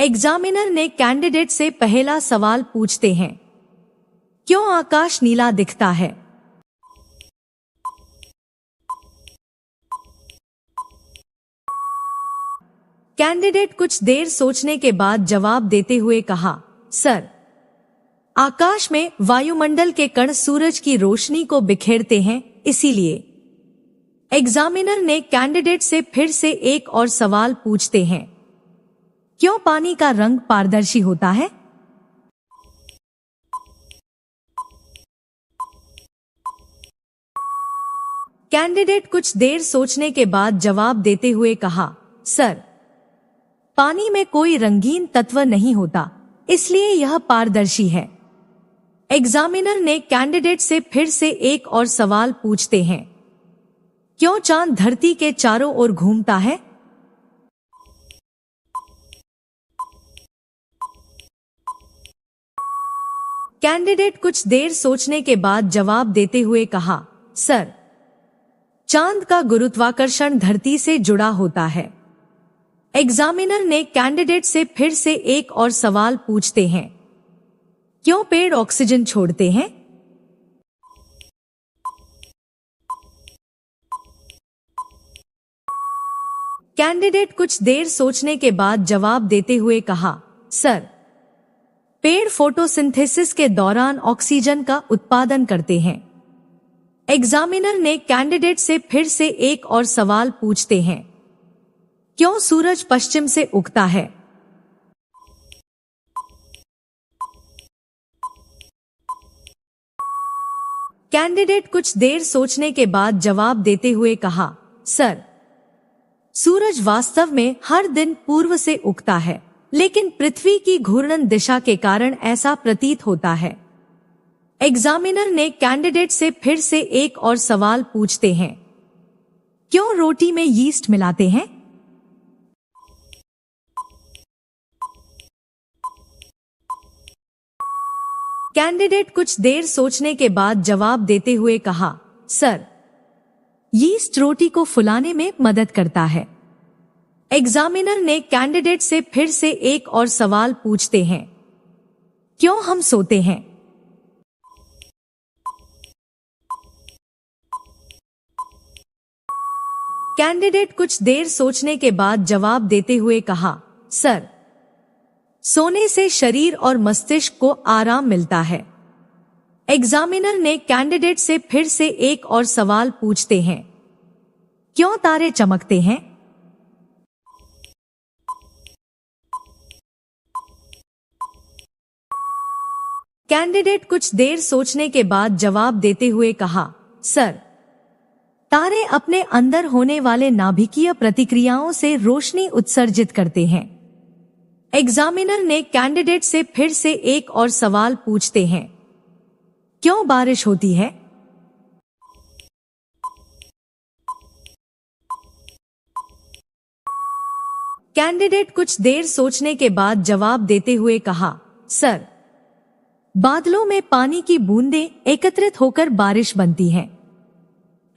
Examiner ने candidate से पहला सवाल पूछते हैं, क्यों आकाश नीला दिखता है? कैंडिडेट कुछ देर सोचने के बाद जवाब देते हुए कहा, सर, आकाश में वायुमंडल के कण सूरज की रोशनी को बिखेरते हैं, इसीलिए। एग्जामिनर ने कैंडिडेट से फिर से एक और सवाल पूछते हैं, क्यों पानी का रंग पारदर्शी होता है? कैंडिडेट कुछ देर सोचने के बाद जवाब देते हुए कहा, सर, पानी में कोई रंगीन तत्व नहीं होता, इसलिए यह पारदर्शी है। एग्जामिनर ने कैंडिडेट से फिर से एक और सवाल पूछते हैं, क्यों चांद धरती के चारों ओर घूमता है? कैंडिडेट कुछ देर सोचने के बाद जवाब देते हुए कहा, सर, चांद का गुरुत्वाकर्षण धरती से जुड़ा होता है। एग्जामिनर ने कैंडिडेट से फिर से एक और सवाल पूछते हैं, क्यों पेड़ ऑक्सीजन छोड़ते हैं? कैंडिडेट कुछ देर सोचने के बाद जवाब देते हुए कहा, सर, पेड़ फोटोसिंथेसिस के दौरान ऑक्सीजन का उत्पादन करते हैं। एग्जामिनर ने कैंडिडेट से फिर से एक और सवाल पूछते हैं, क्यों सूरज पश्चिम से उगता है? कैंडिडेट कुछ देर सोचने के बाद जवाब देते हुए कहा, सर, सूरज वास्तव में हर दिन पूर्व से उगता है, लेकिन पृथ्वी की घूर्णन दिशा के कारण ऐसा प्रतीत होता है। एग्जामिनर ने कैंडिडेट से फिर से एक और सवाल पूछते हैं, क्यों रोटी में यीस्ट मिलाते हैं? कैंडिडेट कुछ देर सोचने के बाद जवाब देते हुए कहा, सर, यीस्ट रोटी को फुलाने में मदद करता है। एग्जामिनर ने कैंडिडेट से फिर से एक और सवाल पूछते हैं, क्यों हम सोते हैं? कैंडिडेट कुछ देर सोचने के बाद जवाब देते हुए कहा, सर, सोने से शरीर और मस्तिष्क को आराम मिलता है। एग्जामिनर ने कैंडिडेट से फिर से एक और सवाल पूछते हैं, क्यों तारे चमकते हैं? कैंडिडेट कुछ देर सोचने के बाद जवाब देते हुए कहा, सर, तारे अपने अंदर होने वाले नाभिकीय प्रतिक्रियाओं से रोशनी उत्सर्जित करते हैं। एग्जामिनर ने कैंडिडेट से फिर से एक और सवाल पूछते हैं, क्यों बारिश होती है? कैंडिडेट कुछ देर सोचने के बाद जवाब देते हुए कहा, सर, बादलों में पानी की बूंदें एकत्रित होकर बारिश बनती हैं।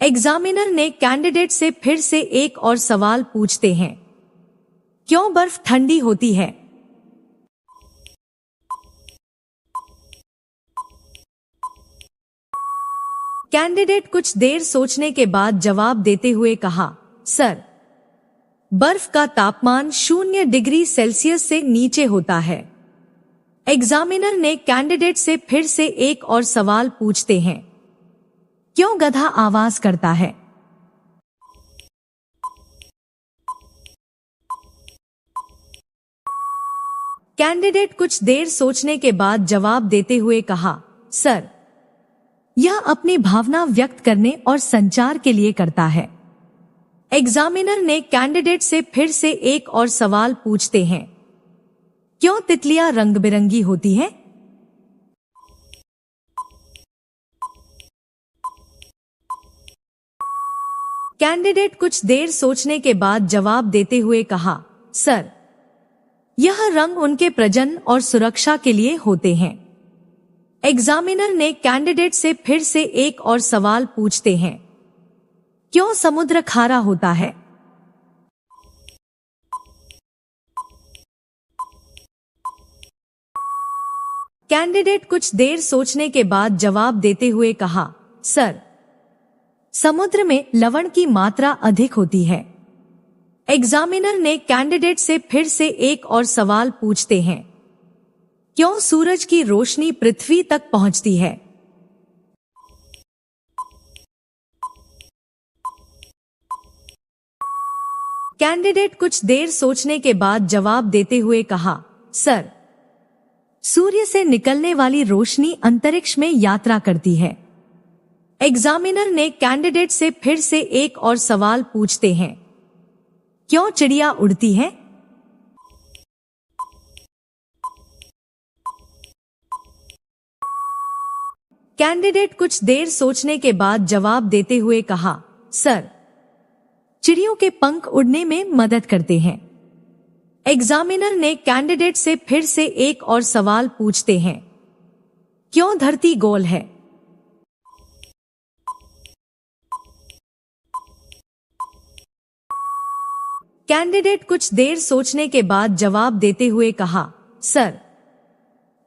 एग्जामिनर ने कैंडिडेट से फिर से एक और सवाल पूछते हैं, क्यों बर्फ ठंडी होती है? कैंडिडेट कुछ देर सोचने के बाद जवाब देते हुए कहा, सर, बर्फ का तापमान 0 डिग्री सेल्सियस से नीचे होता है। एग्जामिनर ने कैंडिडेट से फिर से एक और सवाल पूछते हैं, क्यों गधा आवाज करता है? कैंडिडेट कुछ देर सोचने के बाद जवाब देते हुए कहा, सर, यह अपनी भावना व्यक्त करने और संचार के लिए करता है। एग्जामिनर ने कैंडिडेट से फिर से एक और सवाल पूछते हैं, क्यों तितलियां रंग बिरंगी होती हैं? कैंडिडेट कुछ देर सोचने के बाद जवाब देते हुए कहा, सर, यह रंग उनके प्रजनन और सुरक्षा के लिए होते हैं। एग्जामिनर ने कैंडिडेट से फिर से एक और सवाल पूछते हैं, क्यों समुद्र खारा होता है? कैंडिडेट कुछ देर सोचने के बाद जवाब देते हुए कहा, सर, समुद्र में लवण की मात्रा अधिक होती है। एग्जामिनर ने कैंडिडेट से फिर से एक और सवाल पूछते हैं, क्यों सूरज की रोशनी पृथ्वी तक पहुंचती है? कैंडिडेट कुछ देर सोचने के बाद जवाब देते हुए कहा, सर, सूर्य से निकलने वाली रोशनी अंतरिक्ष में यात्रा करती है। एग्जामिनर ने कैंडिडेट से फिर से एक और सवाल पूछते हैं, क्यों चिड़िया उड़ती है? कैंडिडेट कुछ देर सोचने के बाद जवाब देते हुए कहा, सर, चिड़ियों के पंख उड़ने में मदद करते हैं। एग्जामिनर ने कैंडिडेट से फिर से एक और सवाल पूछते हैं, क्यों धरती गोल है? कैंडिडेट कुछ देर सोचने के बाद जवाब देते हुए कहा, सर,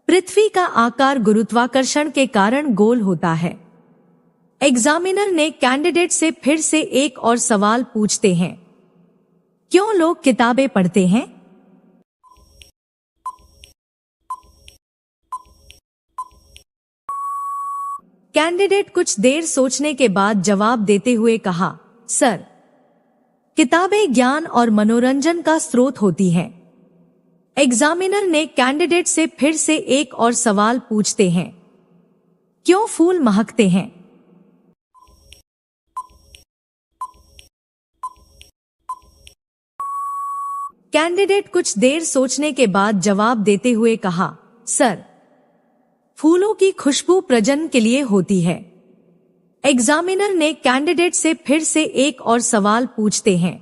पृथ्वी का आकार गुरुत्वाकर्षण के कारण गोल होता है। एग्जामिनर ने कैंडिडेट से फिर से एक और सवाल पूछते हैं, क्यों लोग किताबें पढ़ते हैं? कैंडिडेट कुछ देर सोचने के बाद जवाब देते हुए कहा, सर, किताबें ज्ञान और मनोरंजन का स्रोत होती हैं। एग्जामिनर ने कैंडिडेट से फिर से एक और सवाल पूछते हैं, क्यों फूल महकते हैं? कैंडिडेट कुछ देर सोचने के बाद जवाब देते हुए कहा, सर, फूलों की खुशबू प्रजनन के लिए होती है। एग्जामिनर ने कैंडिडेट से फिर से एक और सवाल पूछते हैं,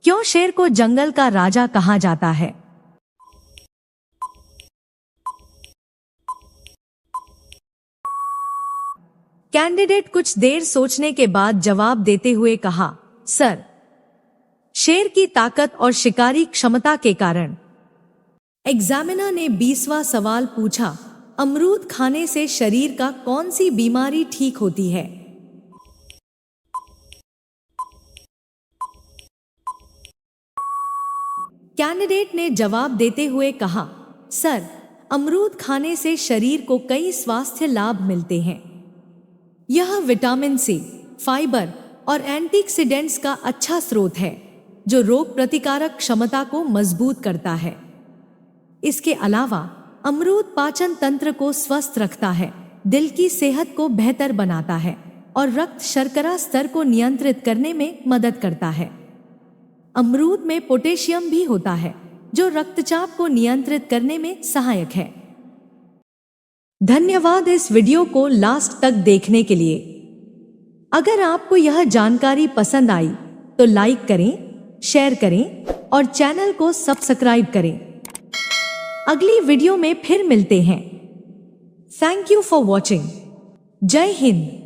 क्यों शेर को जंगल का राजा कहा जाता है? कैंडिडेट कुछ देर सोचने के बाद जवाब देते हुए कहा, सर, शेर की ताकत और शिकारी क्षमता के कारण। एग्जामिनर ने 20वां सवाल पूछा, अमरूद खाने से शरीर का कौन सी बीमारी ठीक होती है? कैंडिडेट ने जवाब देते हुए कहा, सर, अमरूद खाने से शरीर को कई स्वास्थ्य लाभ मिलते हैं। यह विटामिन सी, फाइबर और एंटीऑक्सीडेंट्स का अच्छा स्रोत है, जो रोग प्रतिकारक क्षमता को मजबूत करता है। इसके अलावा अमरूद पाचन तंत्र को स्वस्थ रखता है, दिल की सेहत को बेहतर बनाता है और रक्त शर्करा स्तर को नियंत्रित करने में मदद करता है। अमरूद में पोटेशियम भी होता है, जो रक्तचाप को नियंत्रित करने में सहायक है। धन्यवाद इस वीडियो को लास्ट तक देखने के लिए। अगर आपको यह जानकारी पसंद आई तो लाइक करें, शेयर करें और चैनल को सब्सक्राइब करें। अगली वीडियो में फिर मिलते हैं। Thank you for watching. जय हिंद।